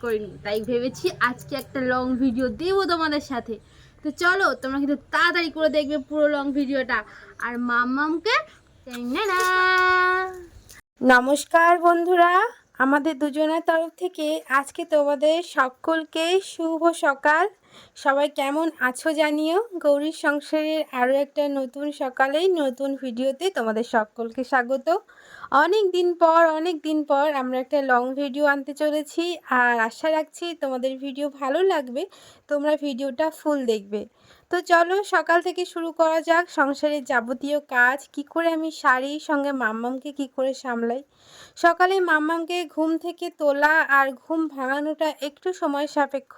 করিনি, তাই ভেবেছি আজকে একটা লং ভিডিও দেবো তোমাদের সাথে। তো চলো তোমরা কিন্তু তাড়াতাড়ি করে দেখবে পুরো লং ভিডিওটা। আর মাম্মামকে নমস্কার বন্ধুরা, আমাদের দুজনের তরফ থেকে আজকে তোমাদের সকলকে শুভ সকাল। সবাই কেমন আছো জানিও। গৌরীর সংসারের আরও একটা নতুন সকালেই নতুন ভিডিওতে তোমাদের সকলকে স্বাগত। অনেক দিন পর আমরা একটা লং ভিডিও আনতে চলেছি, আর আশা রাখছি তোমাদের ভিডিও ভালো লাগবে, তোমরা ভিডিওটা ফুল দেখবে। তো চলো সকাল থেকে শুরু করা যাক। সংসারের যাবতীয় কাজ কি করে আমি সারি, সঙ্গে মাম্মামকে কি করে সামলাই। সকালে মাম্মামকে ঘুম থেকে তোলা আর ঘুম ভাঙানোটা একটু সময় সাপেক্ষ,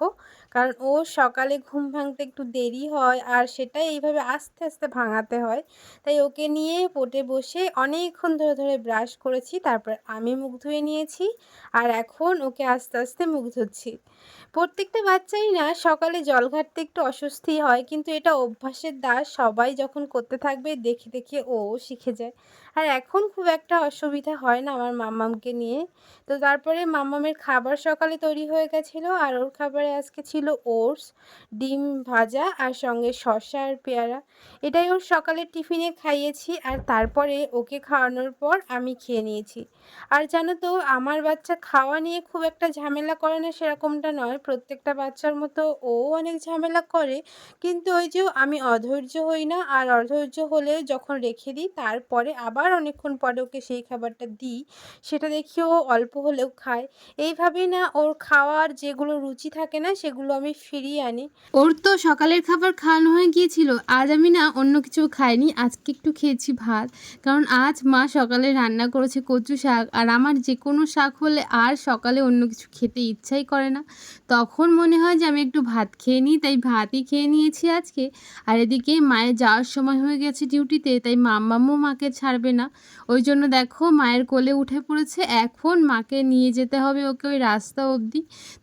কারণ ও সকালে ঘুম ভাঙতে একটু দেরি হয়, আর সেটাই এইভাবে আস্তে আস্তে ভাঙাতে হয়। তাই ওকে নিয়ে পড়ে বসে অনেকক্ষণ ধরে ব্রাশ করেছি, তারপর আমি মুখ ধুয়ে নিয়েছি, আর এখন ওকে আস্তে আস্তে মুখ ধুচ্ছি। প্রত্যেকটা বাচ্চাই না সকালে জল ঘাটতে একটু অস্বস্তি হয়, কিন্তু এটা অভ্যাসের দাস। সবাই যখন করতে থাকবে দেখে দেখে ও শিখে যায়। আর এখন খুব একটা অসুবিধা হয় না আমার মাম্মামকে নিয়ে। তো তারপরে মাম্মামের খাবার সকালে তৈরি হয়ে গেছিলো, আর ওর খাবারে আজকে ছিল ওটস, ডিম ভাজা, আর সঙ্গে শসা আর পেয়ারা। এটাই ওর সকালের টিফিনে খাইয়েছি, আর তারপরে ওকে খাওয়ানোর পর আমি খেয়ে নিয়েছি। আর জানো তো, আমার বাচ্চা খাওয়া নিয়ে খুব একটা ঝামেলা করে না সেরকমটা নয়, প্রত্যেকটা বাচ্চার মতো ও অনেক ঝামেলা করে, কিন্তু ওই যে আমি অধৈর্য হই না, আর অধৈর্য হলে যখন রেখে দিই তারপরে আবার অনেকক্ষণ পরে ওকে সেই খাবারটা দিই, সেটা দেখি ও অল্প হলেও খায়। এইভাবেই না ওর খাওয়ার যেগুলো রুচি থাকে না সেগুলো আমি ফিরিয়ে আনি। ওর তো সকালের খাবার খাওয়ানো হয়ে গিয়েছিল, আজ আমি না অন্য কিছু খাইনি, আজকে একটু খেয়েছি ভাত। কারণ আজ মা সকালে রান্না করেছে কচু শাক, আর আমার যে কোনো শাক হলে আর সকালে অন্য কিছু খেতে ইচ্ছাই করে না। তখন মনে হয় যে আমি একটু ভাত খেয়ে নিই, তাই ভাতই খেয়ে নিয়েছি আজকে। আর এদিকে মায়ের যাওয়ার সময় হয়ে গেছে ডিউটিতে, তাই মাম্মামও মাকে ছাড়বে না। ওই জন্য দেখো মায়ের কোলে উঠে পড়েছে। এখন মাকে নিয়ে যেতে হবে ওকে ওই রাস্তা অবধি,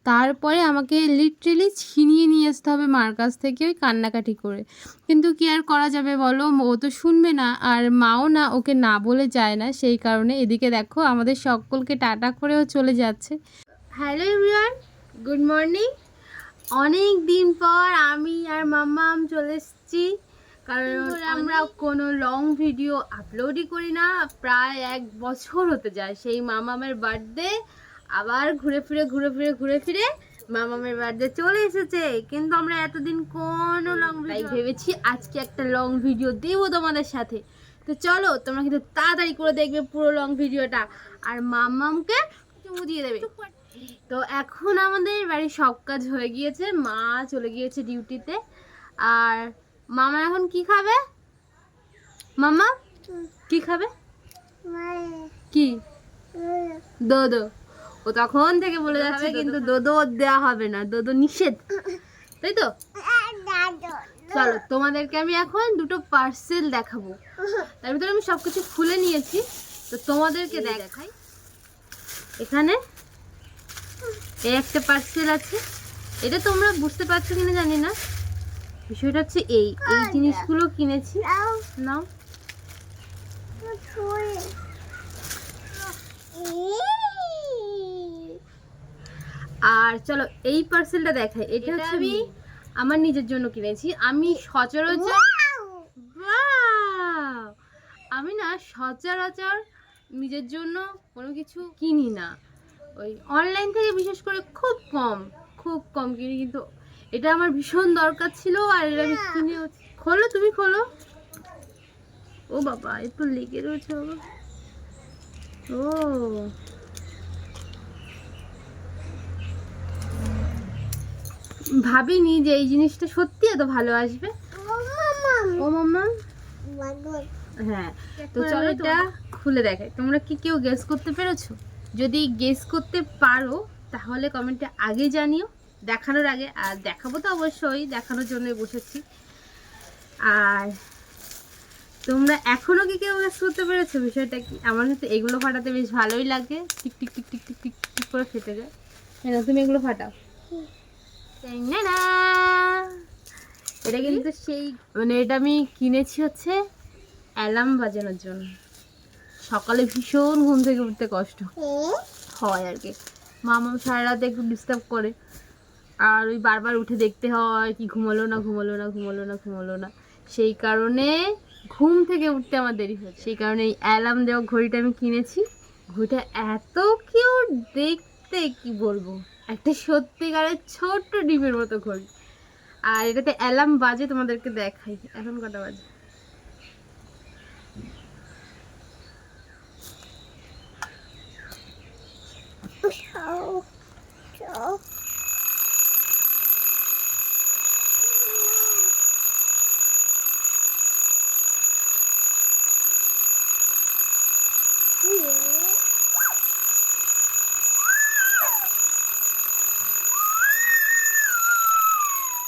তারপরে আমাকে লিটারেলি ছিনিয়ে নিয়ে আসতে হবে মার কাছ থেকে ওই কান্নাকাটি করে। কিন্তু কি আর করা যাবে বলো, ও তো শুনবে না, আর মাও না ওকে না বলে যায় না। সেই কারণে এদিকে দেখো আমাদের সকলকে টাটা করেও চলে যাচ্ছে। Hello everyone, good morning. অনেক দিন পর আমি আর মাম্মাম চলে এসেছি, কারণ আমরা কোনো লং ভিডিও আপলোডই করি না। প্রায় 1 বছর হতে যায় সেই মামামের বার্থডে, আবার ঘুরে ফিরে মামামের বার্থডে চলে এসেছে, কিন্তু আমরা এতদিন কোনো লং ভিডিও ভেবেছি আজকে একটা লং ভিডিও দেবো তোমাদের সাথে। তো চলো তোমরা কিন্তু তাড়াতাড়ি করে দেখবে পুরো লং ভিডিওটা, আর মামামকে চুমু দিয়ে দেবে। তো এখন আমাদের বাড়ির সব কাজ হয়ে গিয়েছে, মা চলে গিয়েছে ডিউটিতে। আর মামা এখন কি খাবে? মামা কি খাবে? কি? দোদো। ও তখন থেকে বলে যাচ্ছে, কিন্তু দোদো দেওয়া হবে না, দোদো নিষেধ, তাই তো? চলো তোমাদেরকে আমি এখন দুটো পার্সেল দেখাবো। তার ভিতরে আমি সবকিছু খুলে নিয়েছি, তো তোমাদেরকে দেখাই। এখানে এই একটা পার্সেল আছে, এটা তোমরা বুঝতে পারছো কিনা জানি না। বিষয়টা হচ্ছে এই জিনিসগুলো কিনেছি, নাও। আর চলো এই পার্সেলটা দেখাই। এটা হচ্ছে আমি আমার নিজের জন্য কিনেছি। আমি সচরাচর আমি না সচরাচর নিজের জন্য কোনো কিছু কিনি না, ওই অনলাইন থেকে বিশেষ করে খুব কম কিনি, কিন্তু এটা আমার ভীষণ দরকার ছিল, আর এটা আমি কিনে। খোলো, তুমি খোলো। ও বাবা, একটু লেগে রয়েছে বাবা। ও ভাবিনি যে এই জিনিসটা সত্যি এত ভালো আসবে। ও মাম্মা, হ্যাঁ। তো চলো এটা খুলে দেখাই, তোমরা কি কেউ গেস করতে পেরেছো? যদি গেস করতে পারো তাহলে কমেন্টে আগে জানিও, দেখানোর আগে। আর দেখাবো তো অবশ্যই, দেখানোর জন্যই বসেছি। আর তোমরা এখনো কি কেউ গেস করতে পেরেছো বিষয়টা কি? আমার কাছে এগুলো ফাটাতে বেশ ভালোই লাগে, tick tick tick tick tick tick tick করে ফেটে যায়। হ্যাঁ, তুমি এগুলো ফাটাও। এটা কিন্তু সেই মানে এটা আমি কিনেছি হচ্ছে অ্যালার্ম বাজানোর জন্য। সকালে ভীষণ ঘুম থেকে উঠতে কষ্ট হয় আর কি, মামাম সারা রাতে একটু ডিস্টার্ব করে, আর ওই বারবার উঠে দেখতে হয় কি ঘুমোলো না। সেই কারণে ঘুম থেকে উঠতে আমার দেরি হয়েছে, সেই কারণে এই অ্যালার্ম দেওয়া ঘড়িটা আমি কিনেছি। ঘড়িটা এত কিউট দেখতে, কি বলবো, একটা সত্যিকারের ছোট্ট ডিমের মতো ঘড়ি। আর এটাতে অ্যালার্ম বাজে, তোমাদেরকে দেখাই এখন কটা বাজে।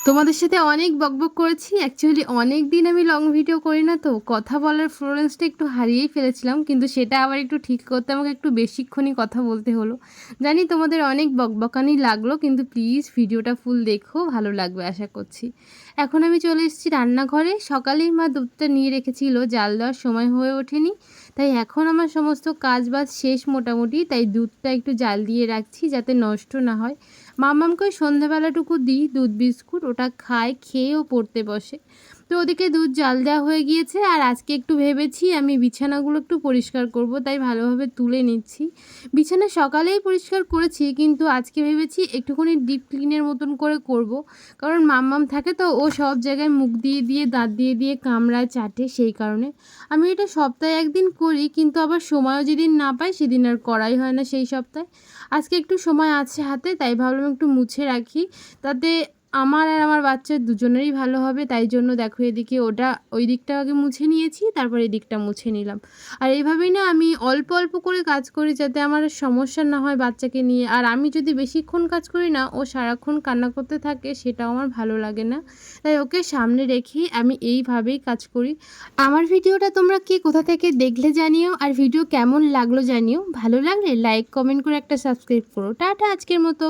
তোমাদের সাথে অনেক বকবক করেছি, অ্যাকচুয়ালি অনেক দিন আমি লং ভিডিও করি না, তো কথা বলার ফ্লোরেন্সটা একটু হারিয়েই ফেলেছিলাম, কিন্তু সেটা আবার একটু ঠিক করতে আমাকে একটু বেশিক্ষণই কথা বলতে হলো। জানি তোমাদের অনেক বকবকানি লাগলো, কিন্তু প্লিজ ভিডিওটা ফুল দেখো, ভালো লাগবে আশা করছি। এখন আমি চলে এসেছি রান্নাঘরে। সকালেই মা দুধটা নিয়ে রেখেছিল, জাল দেওয়ার সময় হয়ে ওঠেনি, তাই এখন আমার সমস্ত কাজ বাজ শেষ মোটামুটি, তাই দুধটা একটু জাল দিয়ে রাখছি যাতে নষ্ট না হয়। মামামকে ওই সন্ধ্যাবেলাটুকু দিই দুধ বিস্কুট, ওটা খায়, খেয়েও পড়তে বসে। তো ওদিকে দুধ জাল দেওয়া হয়ে গিয়েছে, আর আজকে একটু ভেবেছি আমি বিছানাগুলো একটু পরিষ্কার করব, তাই ভালোভাবে তুলে নিচ্ছি। বিছানা সকালেই পরিষ্কার করেছি, কিন্তু আজকে ভেবেছি একটুখানি ডিপ ক্লিনের মতন করে করব, কারণ মাম্মাম থাকে তো ও সব জায়গায় মুখ দিয়ে দিয়ে দাঁত দিয়ে দিয়ে কামড়ায়, চাটে, সেই কারণে আমি এটা সপ্তাহে একদিন করি, কিন্তু আবার সময়ও যেদিন না পাই সেদিন আর করাই হয় না সেই সপ্তাহে। আজকে একটু সময় আছে হাতে, তাই ভাবলাম একটু মুছে রাখি, তাতে আমার আর আমার বাচ্চার দুজনেরই ভালো হবে। তাই জন্য দেখো এদিকে ওই দিকটা আগে মুছে নিয়েছি, তারপর এই দিকটা মুছে নিলাম। আর এইভাবেই না আমি অল্প অল্প করে কাজ করি, যাতে আমার সমস্যা না হয় বাচ্চাকে নিয়ে। আর আমি যদি বেশিক্ষণ কাজ করি না, ও সারাক্ষণ কান্না করতে থাকে, সেটাও আমার ভালো লাগে না, তাই ওকে সামনে রেখেই আমি এইভাবেই কাজ করি। আমার ভিডিওটা তোমরা কে কোথা থেকে দেখলে জানিও, আর ভিডিও কেমন লাগলো জানিও। ভালো লাগলে লাইক কমেন্ট করে একটা সাবস্ক্রাইব করো। টাটা আজকের মতো।